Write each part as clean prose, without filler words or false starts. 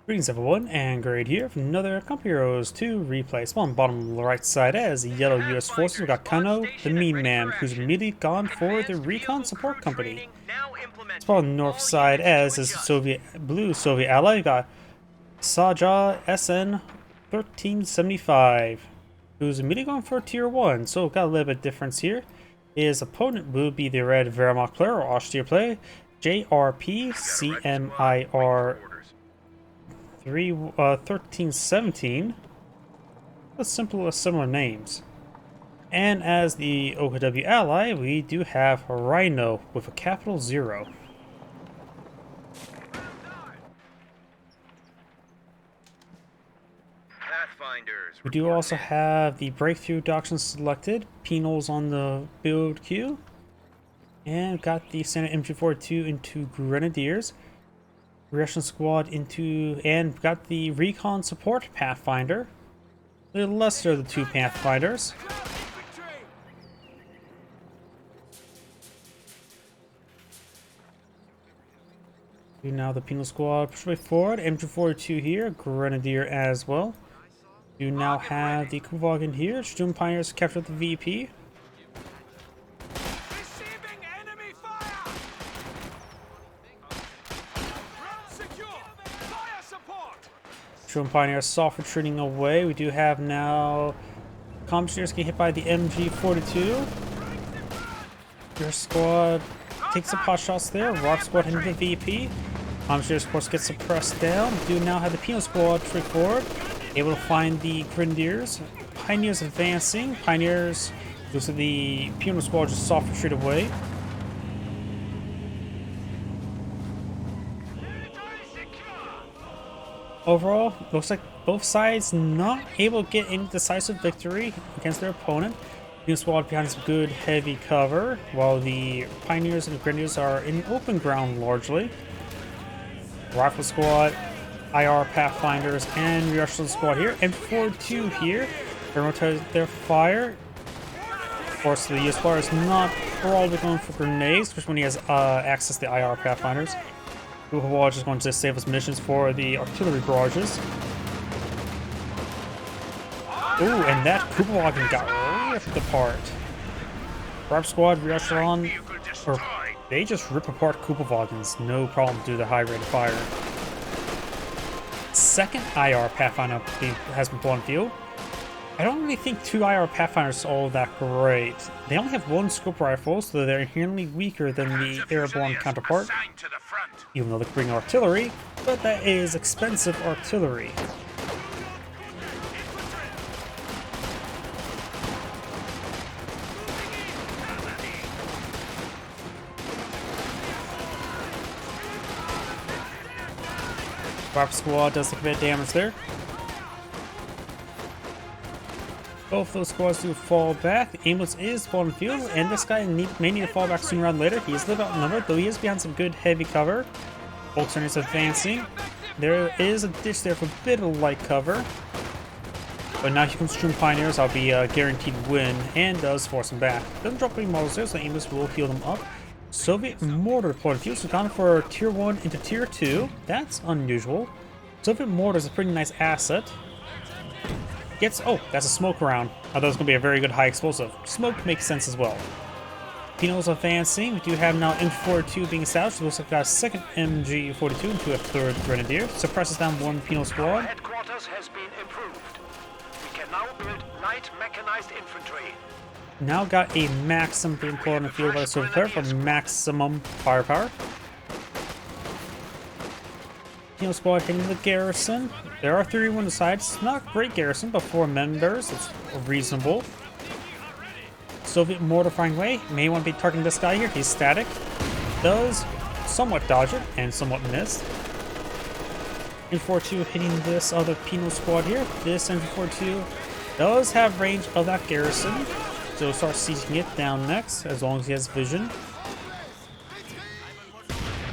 Greetings everyone, and Grade here from another Company Heroes 2 replay. So on the bottom right side as the yellow US forces, we've got CanoTheMemeMan, who's immediately gone for the Recon Support Company. So on the north side as is the blue Soviet ally, we've got sajad.sn1375, who's immediately going for Tier 1. So we've got a little bit of difference here. His opponent will be the red Wehrmacht player or Austria player, jrpcmir1317. Similar names. And as the OKW ally, we do have Rh1n0 with a capital 0. We do also have the breakthrough doctrine selected, penals on the build queue, and got the standard MG42 into Grenadiers, Rh1n squad into, and got the Recon Support Pathfinder, the lesser of the two Pathfinders. Now the penal squad push way forward, MG42 here, Grenadier as well. You now have the Kuvagen here, Sturm Pioneers captured the VP. Sturm Pioneers soft retreating away. We do have now Commissioners getting hit by the MG42. Your squad takes some pot shots there. Rock squad hitting the VP. Commissioners of course get suppressed down. We do now have the penal squad trick forward, able to find the Grenadiers. Pioneers advancing. Pioneers, those are the penal squad, just soft retreat away. Overall, looks like both sides not able to get any decisive victory against their opponent. Penal squad behind some good heavy cover, while the Pioneers and the Grenadiers are in open ground largely. Rifle squad, IR Pathfinders, and Rh1n squad here, and 4-2 here. They're rotating their fire. Of course, the US player is not probably going for grenades, especially when he has access to the IR Pathfinders. Kuvagen is going to save his munitions for the artillery barrages. Ooh, and that Kuvagen got ripped apart. Rap squad, Rh1n, or they just rip apart Kuvagens, no problem due to the high rate of fire. Second IR Pathfinder has been put on field. I don't really think two IR Pathfinders are all that great. They only have one scope rifle, so they're inherently weaker than the airborne counterpart, even though they bring artillery, but that is expensive artillery. Rifle squad does take a bit of damage there. Both those squads do fall back. The ambulance is on field, and this guy may need to fall back sooner rather than later. He is a little outnumbered, though he is behind some good heavy cover. Volkswagen is advancing. There is a ditch there for a bit of light cover. But now he comes Sturm Pioneers. I'll be a guaranteed win, and does force him back. Doesn't drop any models there, so the ambulance will heal them up. Soviet mortar deployed field, so gone for Tier 1 into Tier 2. That's unusual. Soviet mortar is a pretty nice asset. Oh, that's a smoke round. I thought it was going to be a very good high explosive. Smoke makes sense as well. Penals advancing. We do have now MG42 being established. It looks like we've got a second MG42 into a third Grenadier. Suppresses down one penal squad. Headquarters has been improved. We can now build light mechanized infantry. Now got a Maxim being put on the field by the Soviet player for maximum firepower. Penal squad hitting the garrison. There are 31 inside. It's not a great garrison, but 4 members. It's reasonable. Soviet mortar flying away. May want to be targeting this guy here. He's static. Does somewhat dodge it and somewhat miss. M42 hitting this other penal squad here. This M42 does have range of that garrison, so start sieging it down next as long as he has vision.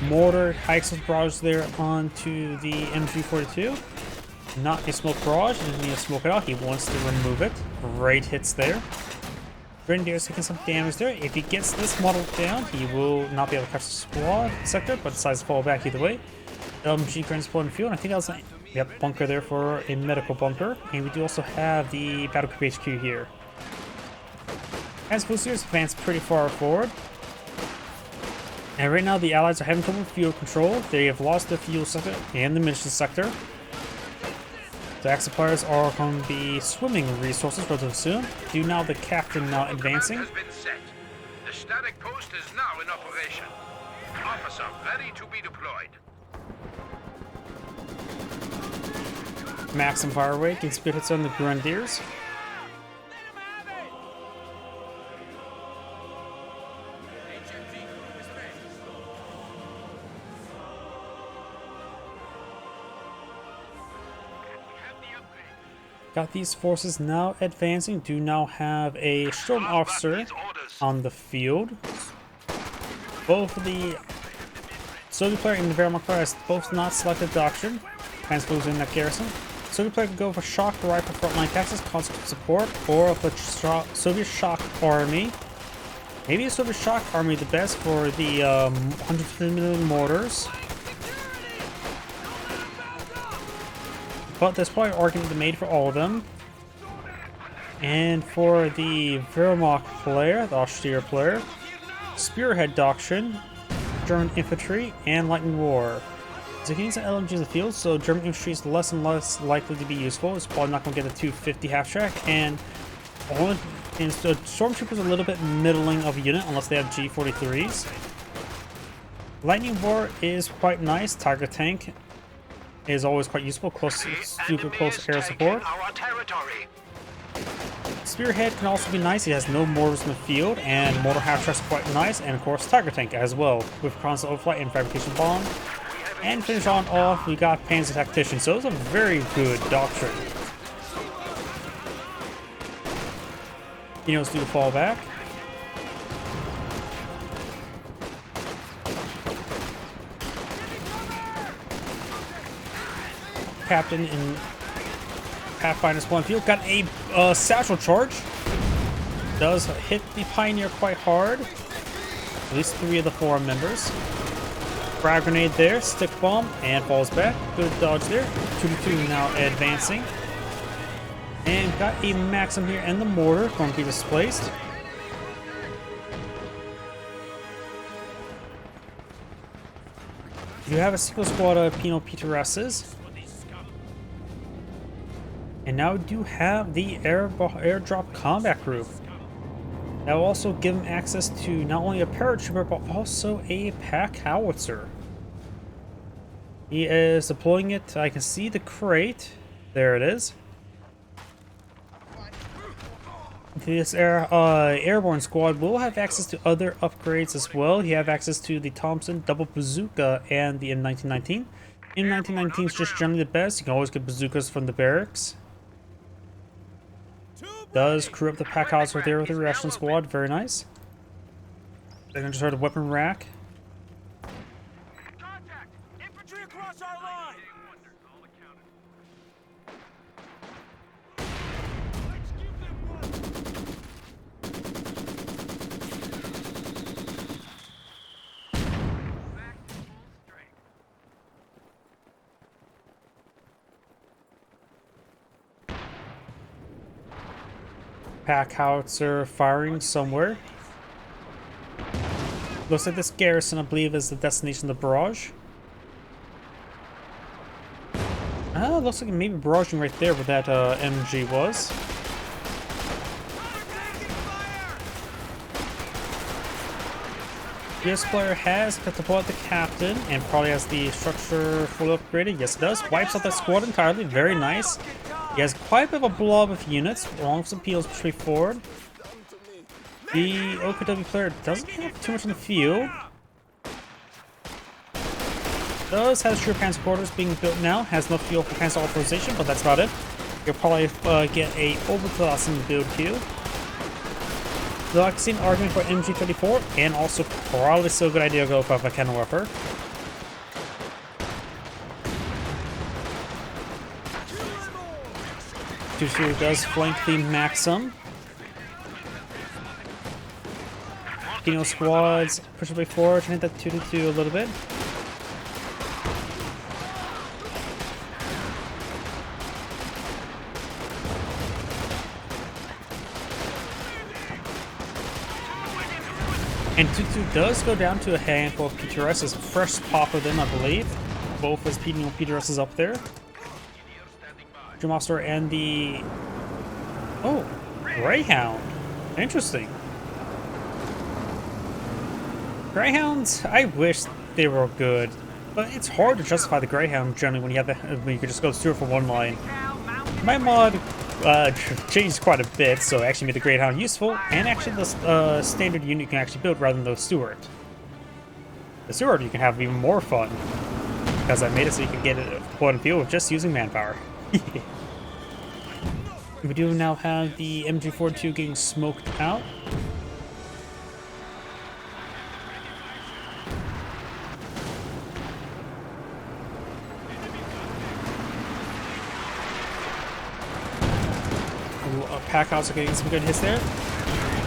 Mortar hikes with barrage there onto the MG42. Not a smoke barrage, he doesn't need to smoke it out, he wants to remove it. Great hits there. Grenadier's taking some damage there. If he gets this model down, he will not be able to catch the squad sector, but decides to fall back either way. LMG transport and fuel. And I think that was a bunker there for a medical bunker. And we do also have the battle group HQ here. As boosters advance pretty far forward. And right now the Allies are having trouble with fuel control. They have lost the fuel sector and the munitions sector. The Axe suppliers are going to be swimming resources relatively soon. Do now the captain now advancing. Has been set. The static post is now in operation. Officer ready to be deployed. Maximum fire rate and speed hits on the Grenadiers. Got these forces now advancing. Do now have a storm officer on the field. Both the Soviet player and the Wehrmacht player has both not selected doctrine. Transposed in that garrison. Soviet player can go for shock rifle frontline tactics, constant support, or the Soviet shock army. Maybe a Soviet shock army the best for the 150mm mortars. But there's probably an argument to be made for all of them. And for the Wehrmacht player, the Austria player, Spearhead Doctrine, German Infantry, and Lightning War. So he needs an LMG in the field, so German Infantry is less and less likely to be useful. It's probably not going to get a 250 half track, and so Stormtroopers are a little bit middling of a unit unless they have G43s. Lightning War is quite nice. Tiger Tank is always quite useful, super close air support. Spearhead can also be nice. He has no mortars in the field, and mortar half tracks quite nice, and of course Tiger Tank as well, with constant overflight and fabrication bomb. And finish on off, we got Panzer Tactician, so it's a very good doctrine. He knows to fall back. Captain in Pathfinder's one field got a satchel charge. Does hit the Pioneer quite hard. At least 3 of the 4 members. Frag grenade there, stick bomb, and falls back. Good dodge there. 2-2 now advancing. And got a Maxim here and the mortar going to be displaced. You have a single squad of Pino Peteresses. And now we do have the airdrop combat group. That will also give him access to not only a paratrooper, but also a pack howitzer. He is deploying it. I can see the crate. There it is. This airborne squad will have access to other upgrades as well. You have access to the Thompson double bazooka and the M1919. M1919 is just generally the best. You can always get bazookas from the barracks. Does crew up the pack howitzer there with the Russian squad. Very nice. They're going to start a weapon rack. Contact! Infantry across our line! Let's give them Pack howitzer firing somewhere. Looks like this garrison, I believe, is the destination of the barrage. Looks like maybe barraging right there where that MG was. This player has deployed the captain and probably has the structure fully upgraded. Yes, it does. Wipes out that squad entirely. Very nice. He has quite a bit of a blob of units, along with some POs straightforward. The OKW player doesn't have too much in the field. Does have true panzer quarters being built now. Has no fuel for panzer authorization, but that's about it. You'll probably get a overclassing build queue. Though I can see an argument for MG34, and also probably still a good idea to go for a cannon weapon. Two does flank the Maxim. Kino squads push their way forward, hit that 2-2 a little bit. And Tutu does go down to a handful of PTRSs. Fresh pop of them, I believe. Both as PTRSs up there. Drum Officer and the... Oh, Greyhound. Interesting. Greyhounds, I wish they were good. But it's hard to justify the Greyhound generally when you have when you can just go Stewart for one line. My mod changed quite a bit, so it actually made the Greyhound useful, and actually the standard unit you can actually build rather than the Stewart. The Stewart you can have even more fun, because I made it so you can get it one field with just using manpower. We do now have the MG42 getting smoked out. Packouts are getting some good hits there.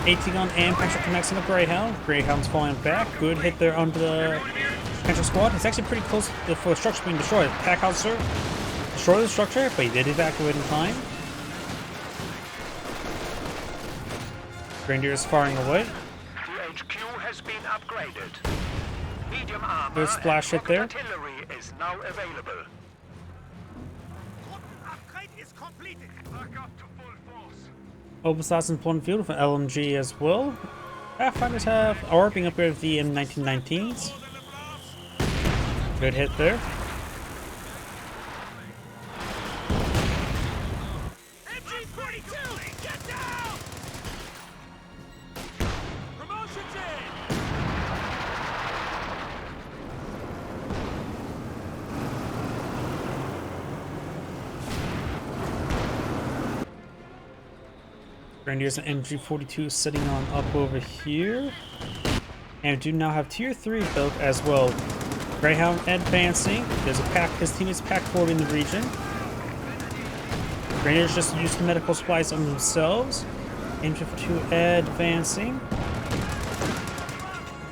18 gun and Panther connects on the Greyhound. Greyhound's falling back. Good hit there under the Panther squad. It's actually pretty close for the structure being destroyed. Packhauser destroyed the structure, but he did evacuate in time. Grenadier is firing away. The HQ has been upgraded. Medium armor Good splash hit there. artillery is now available. Upgrade is completed. Back up to full force. Overstats in Plum Field with an LMG as well. Pathfinders are being upgraded with the M1919s. Good hit there. MG42, get down! Promotions in! Grenadiers and MG42 sitting on up over here. And we do now have tier 3 built as well. Greyhound advancing. There's a pack, his team is pack forward in the region. Grenadiers just used medical supplies on themselves. MG42 advancing.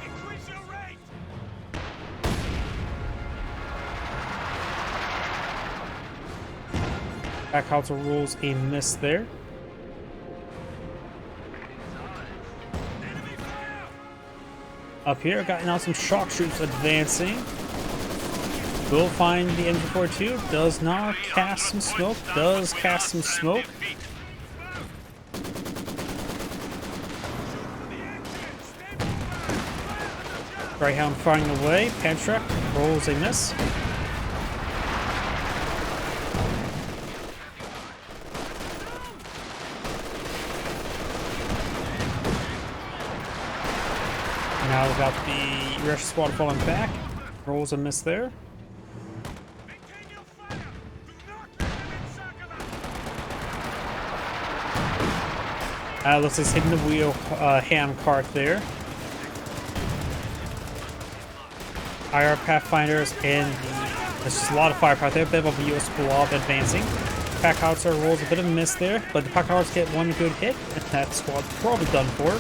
Increase your rate! Packhauser rules a miss there. Enemy fire! Up here, got now some shock troops advancing. Will find the MG42. Does not cast some smoke. Does cast some smoke. Greyhound firing away. Pantrek rolls a miss. Now we've got the Rush squad falling back. Rolls a miss there. Maintain your fire! Do not let them encircle us! Looks like he's hitting the wheel ham cart there. IR Pathfinders and there's just a lot of firepower there. Bit of a US blob advancing. Packhauser rolls a bit of a miss there, but the Packhausers get one good hit, and that squad's probably done for.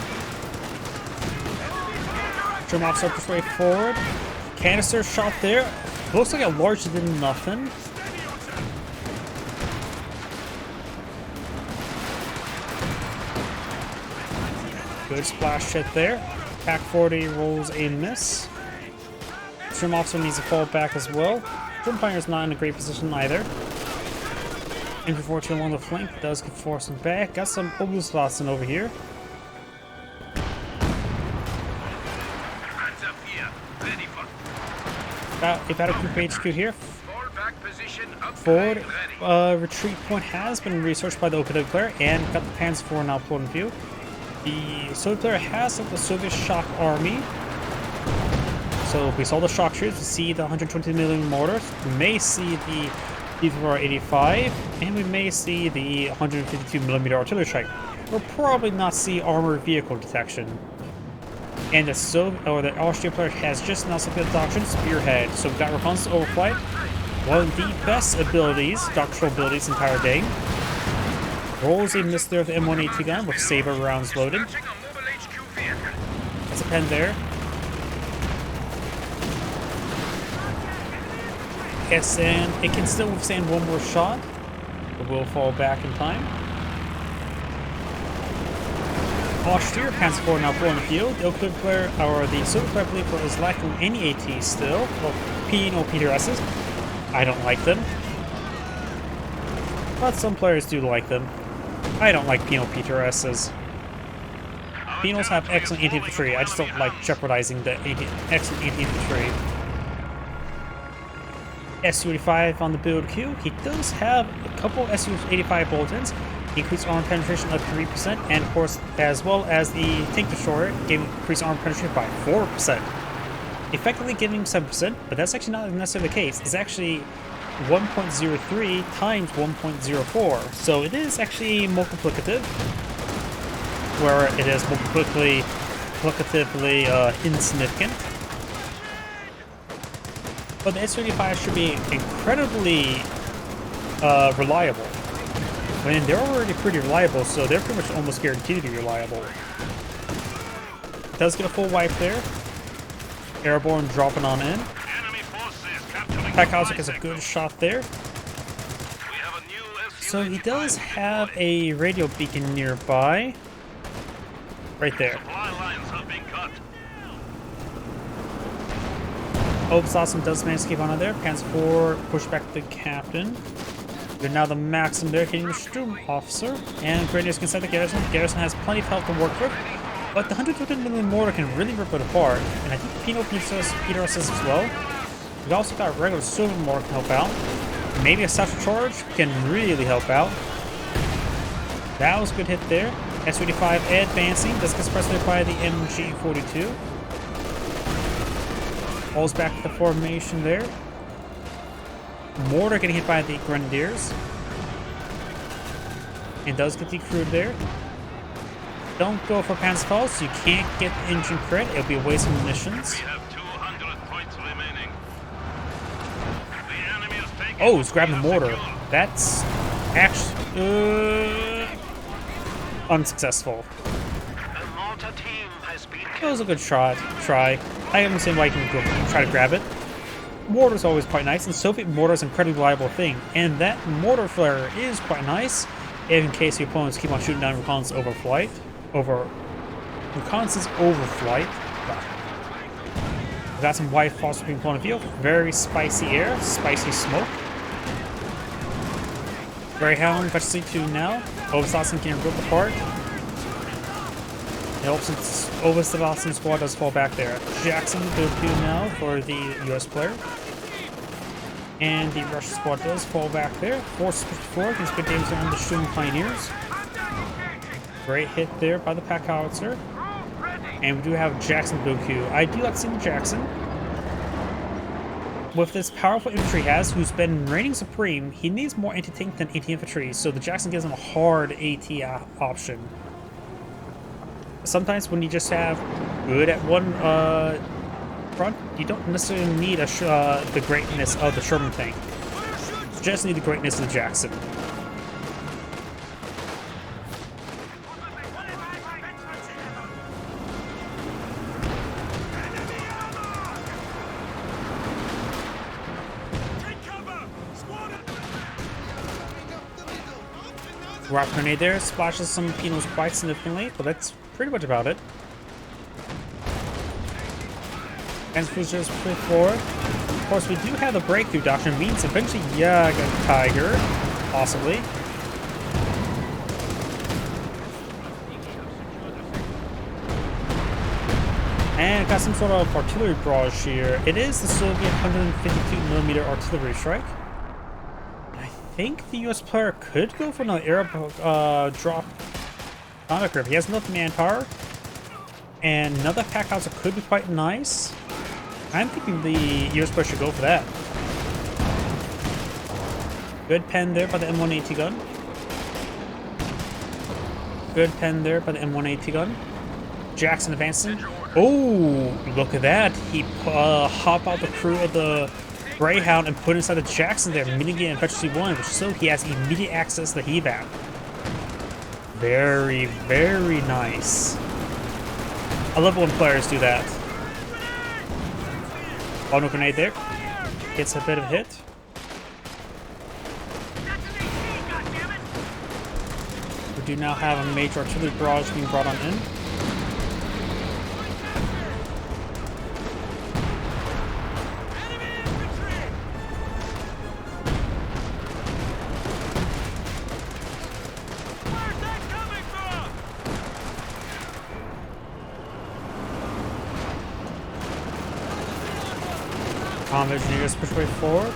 Drum Officer persuade forward. Canister shot there. Looks like it larger than nothing. Good splash hit there. Pack 40 rolls a miss. Drum Officer needs to fall back as well. Drum Fire's not in a great position either. MG42 along the flank does get forced back. Got some Obuslassen over here. Hands up here. Ready for Got a battle group HQ here. fall back position. Forward Upgrade ready. retreat point has been researched by the OPW player and got the Panzer IV now pulled in view. The Soviet player has the Soviet shock army. So we saw the shock troops, we see the 120mm mortars, we may see the D485, and we may see the 152mm artillery strike. We'll probably not see armored vehicle detection. And the Austrian player has just now selected the doctrine Spearhead. So we've got Reconnaissance Overflight, one of the best abilities, doctrinal abilities, entire day. Rolls a miss there with the M180 gun with Saber rounds loaded. Touching a mobile HQ vehicle. That's a pen there. Yes, and it can still withstand one more shot, but will fall back in time. Austere, Panzer IV now full in the field. The Oak player, or the Silver player, I believe, is lacking any AT still. Well, P.No. PTRSs. I don't like them. But some players do like them. I don't like P.No. PTRSs. P.Nos have excellent anti-infantry. I just don't like jeopardizing the excellent anti-infantry. Su-85 on the build queue. He does have a couple Su-85 bulletins. Increased armor penetration of 3%, and of course, as well as the tank destroyer, gave increased armor penetration by 4%. Effectively giving 7%, but that's actually not necessarily the case. It's actually 1.03 times 1.04, so it is actually multiplicative, where it is multiplicatively insignificant. But the S-35 should be incredibly reliable. I mean, they're already pretty reliable, so they're pretty much almost guaranteed to be reliable. Does get a full wipe there. Airborne dropping on in. Packhauser gets a good shot there. So he does have a radio beacon nearby. Right there. Obsawson does manage to keep on there. Panzer IV push back the captain. But now the Maxim there hitting the Sturm officer. And Grenadiers can set the Garrison. Garrison has plenty of health to work with. But the 150mm mortar can really rip it apart. And I think P.No. PTRSs as well. We've also got regular silver mortar can help out. Maybe a satchel charge can really help out. That was a good hit there. S-35 advancing. This gets pressed by the MG42. Falls back to the formation there. Mortar getting hit by the Grenadiers. And does get decrewed there. Don't go for Panzerfaust. You can't get the engine crit. It'll be a waste of munitions. Oh, he's grabbing the mortar. That's actually unsuccessful. It was a good try. I understand why you can go try to grab it. Mortar's always quite nice, and Soviet mortar is an incredibly reliable thing. And that mortar flare is quite nice, in case your opponents keep on shooting down reconnaissance overflight. Reconnaissance overflight. We've got some white phosphor being flown in the field. Very spicy air, spicy smoke. Greyhound fetches C2 now. Obsawson can rip apart. The Obsawson squad does fall back there. Jackson build Q now for the US player. And the Russian squad does fall back there. Force 54 against good damage on the Sturm Pioneers. Great hit there by the pack howitzer. And we do have Jackson build Q. I do like seeing Jackson. With this powerful infantry he has, who's been reigning supreme, he needs more anti-tank than anti-infantry, so the Jackson gives him a hard AT option. Sometimes when you just have good at one front, you don't necessarily need the greatness of the Sherman tank. You just need the greatness of the Jackson. Rock grenade there, splashes some P.Nos quite significantly, but that's pretty much about it. And Cruisers push forward. Of course, we do have the breakthrough doctrine, means eventually, yeah, a Tiger, possibly. And got some sort of artillery barrage here. It is the Soviet 152mm artillery strike. I think the US player could go for another air drop counter curve. He has enough manpower. And another pack howitzer could be quite nice. I'm thinking the US player should go for that. Good pen there by the M1AT gun. Good pen there by the M1AT gun. Jackson advancing. Oh, look at that. He hopped out the crew of the Greyhound and put inside the Jackson there, mitigating infectious C1, which so he has immediate access to the HEVAC. Very, very nice. I love when players do that. Auto grenade there. Gets a bit of a hit. We do now have a major artillery barrage being brought on in. Combat engineers push way forward.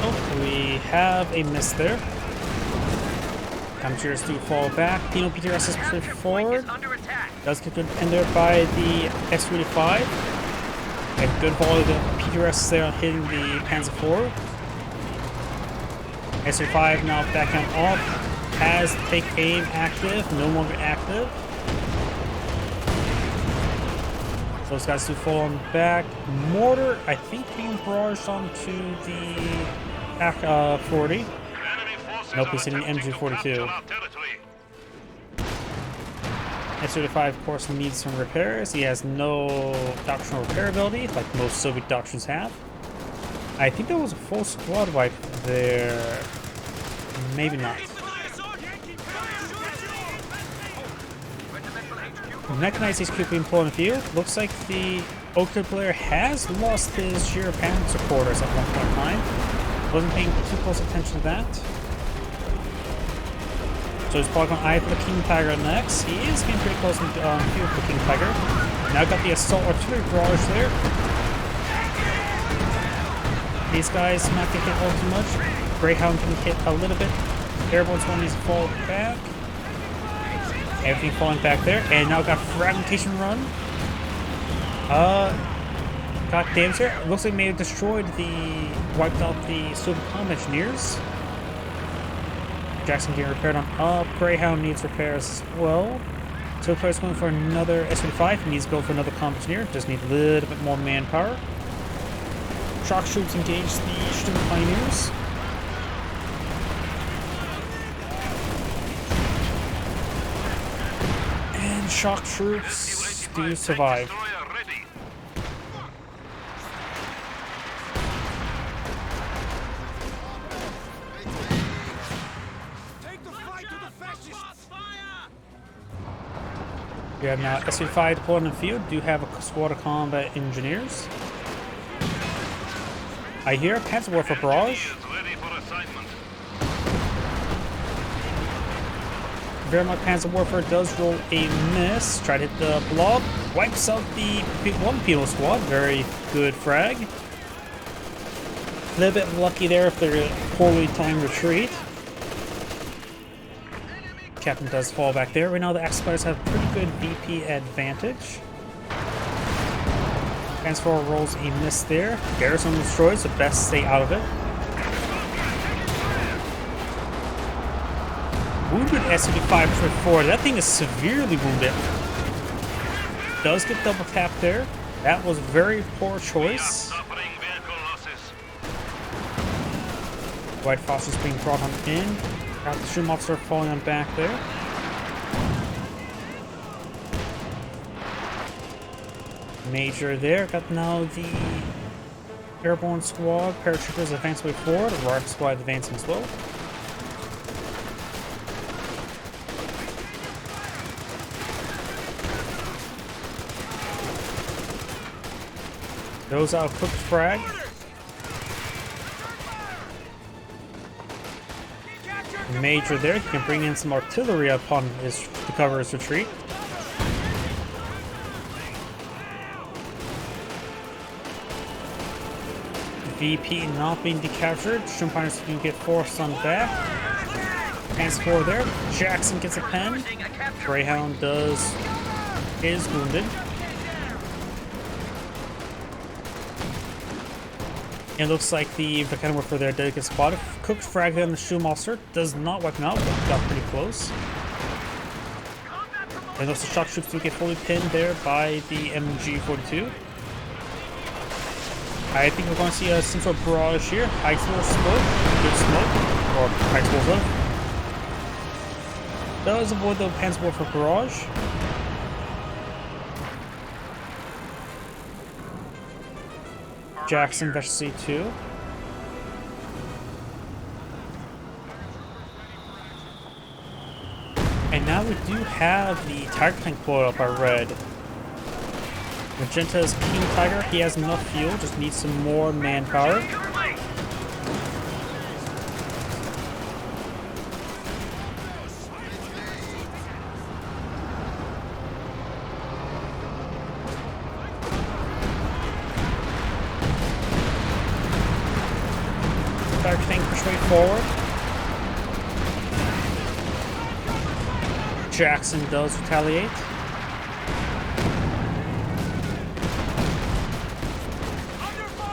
Oh, we have a miss there. Combat do fall back. Penal PTRS is pushed forward. Does get good pin there by the S-35. A good volley of the PTRS there hitting the Panzer IV. S-35 now back on off. Has take aim active, no longer active. Those guys do fall on back. Mortar, I think, being barraged onto the 40. Nope, he's hitting MG42. S-35, of course, needs some repairs. He has no doctrinal repair ability, like most Soviet doctrines have. I think there was a full squad wipe there. Maybe not. Mechanized HQ being pulled in the field. Looks like the Oakwood player has lost his rear panzer quarters at one point in time. Wasn't paying too close attention to that. So he's probably going to eye for the King Tiger next. He is getting pretty close in field for King Tiger. Now got the assault artillery barrage there. These guys not getting hit all too much. Greyhound can hit a little bit. Airborne's one needs to fall back. Everything falling back there, and now got fragmentation run. Got damage here. Looks like may have destroyed wiped out the Soviet combat engineers. Jackson getting repaired on up. Greyhound needs repairs as well. So player's going for another S-35. He needs to go for another combat engineer. Just need a little bit more manpower. Shock troops engage the Stuart Pioneers. Shock troops do survive. We have now S-35 deployed in the field. Do have a squad of combat engineers. I hear Panzer Warfare barrage. Wehrmacht Panzer Warfare does roll a miss. Try to hit the blob. Wipes out the one penal squad. Very good frag. A little bit lucky there if they're poorly timed retreat. Captain does fall back there. Right now the Axis players have pretty good VP advantage. Panzer IV rolls a miss there. Garrison destroyed, so best stay out of it. Wounded S-35 pushed forward. That thing is severely wounded. Does get double tapped there. That was very poor choice. White Foster's being brought on in. Got the Schumacher falling on back there. Major there. Got now the airborne squad. Paratroopers advance way forward. Riot squad advancing as well. Those out cooked frag. Major there. He can bring in some artillery upon to cover his retreat. VP not being decaptured. Schumpiners can get forced on back. Panzer IV there. Jackson gets a pen. Greyhound is wounded. It looks like the Volcano Warfare there did get spotted. Cooked frag there on the Schumacher. Does not wipe him out, but got pretty close. And those shock troops do get fully pinned there by the MG42. I think we're going to see some sort of barrage here. High explosive smoke. Good smoke. Or high explosive. Does avoid the Panzer Warfare barrage. Jackson versus C2. And now we do have the Tiger tank blown up by red. Magenta's King Tiger, he has enough fuel, just needs some more manpower. Battery tank push way forward. Jackson does retaliate.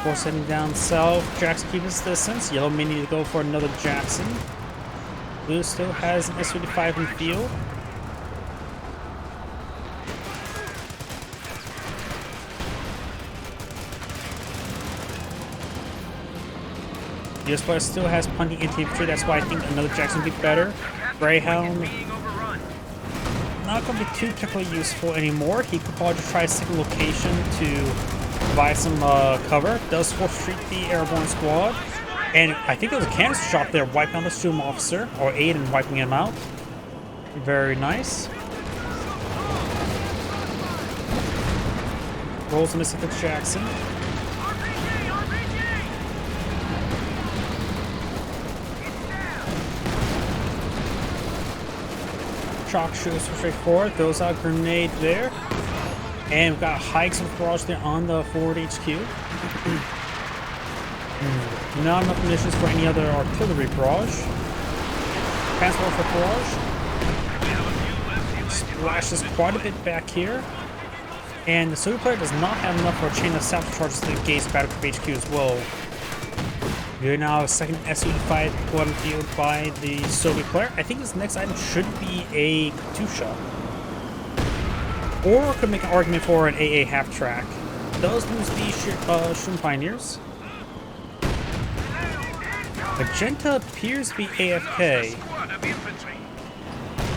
Force heading down south. Jackson keeps his distance. Yellow may need to go for another Jackson. Blue still has an S-35 in the field. US player still has plenty of infantry, that's why I think another Jackson would be better. Greyhound, not going to be too particularly useful anymore. He could probably just try a second location to provide some cover. Does force retreat the airborne squad. And I think there was a cancer shot there wiping out the student officer, or aid in wiping him out. Very nice. Rolls a missile for Jackson. Shock shooters straight forward. Throws out a grenade there. And we've got hikes and barrage there on the forward HQ. Not enough munitions for any other artillery barrage. Transport for barrage. Splashes quite a bit back here. And the Soviet player does not have enough for a chain of salvage charges to engage Battle Group HQ as well. We now have a second SU-5 one field by the Soviet player. I think this next item should be a Katusha. Or could make an argument for an AA half-track. Does lose the Shroom Pioneers. Magenta appears to be AFK,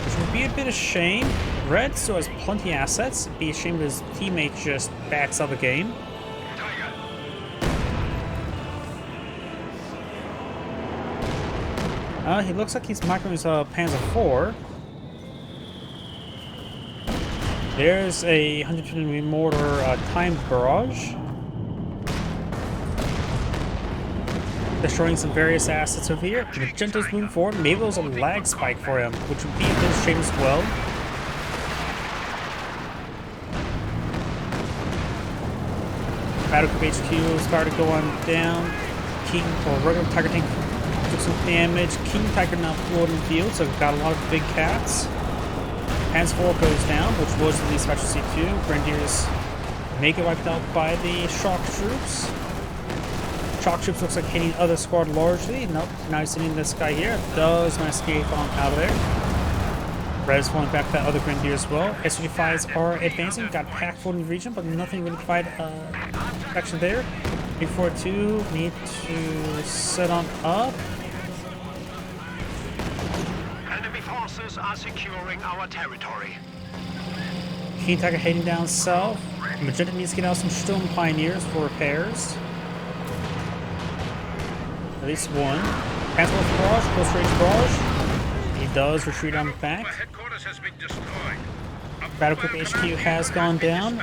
which would be a bit of shame. Red still has plenty of assets. It'd be a shame if his teammate just backs out the game. He looks like he's microing his Panzer IV. There's a 120mm mortar timed barrage. Destroying some various assets over here. Magenta's moving forward. Maybe it was a lag spike for him, which would be a bit of a shame as well. Battle Group HQ started going down. King, or regular Tiger tank, took some damage. King Tiger now floating the field, so we've got a lot of big cats. Hans 4 goes down, which was the least special C2. Grenadiers make it wiped out by the shock troops. Shock troops looks like hitting other squad largely. Nope, now he's hitting this guy here. Does not escape on out of there. Red is falling back to that other grenadier as well. SU-5s are advancing. Got packed for in the region, but nothing really provide protection there. 342 need to set on up. Enemy forces are securing our territory. King Tiger heading down south. Magenta needs to get out some Stone Pioneers for repairs. At least one. Transport barrage, close range barrage. He does retreat on back. Battle Group HQ has gone down.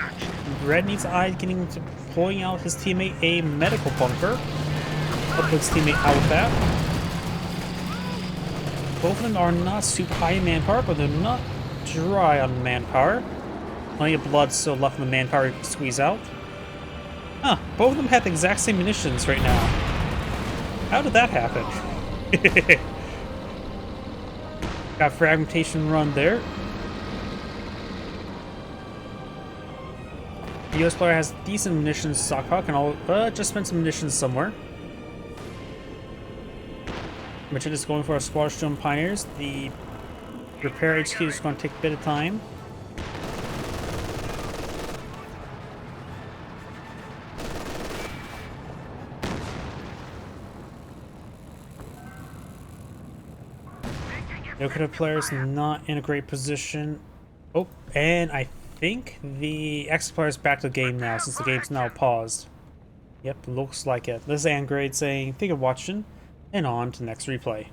Red needs eye getting to pulling out his teammate a medical bunker. He'll put his teammate out with that. Both of them are not super high in manpower, but they're not dry on manpower. Plenty of blood still left in the manpower you can squeeze out. Huh, both of them have the exact same munitions right now. How did that happen? Got fragmentation run there. The US player has decent munitions stockpile, can all just spend some munitions somewhere. Magenta is going for a squad of Stone Pioneers. The repair HQ is going to take a bit of time. The Okada player is not in a great position. Oh, and I think the X player is back to the game now since the game's now paused. Yep, looks like it. This is Angrade saying, thank you for watching, and on to the next replay.